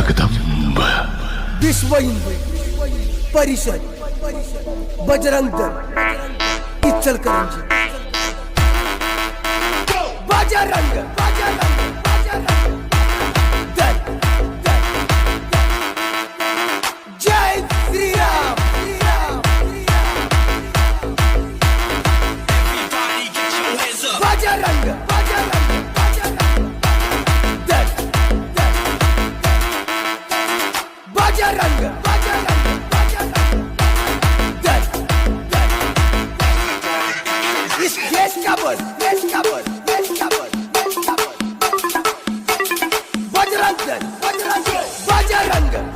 जगदंब विश्व हिंदू परिषद बजरंग दल इचलकरंजी बजरंग दल जय श्री राम बजरंग दल बजरंग दल इस देश का बल बजरंग दल बजरंग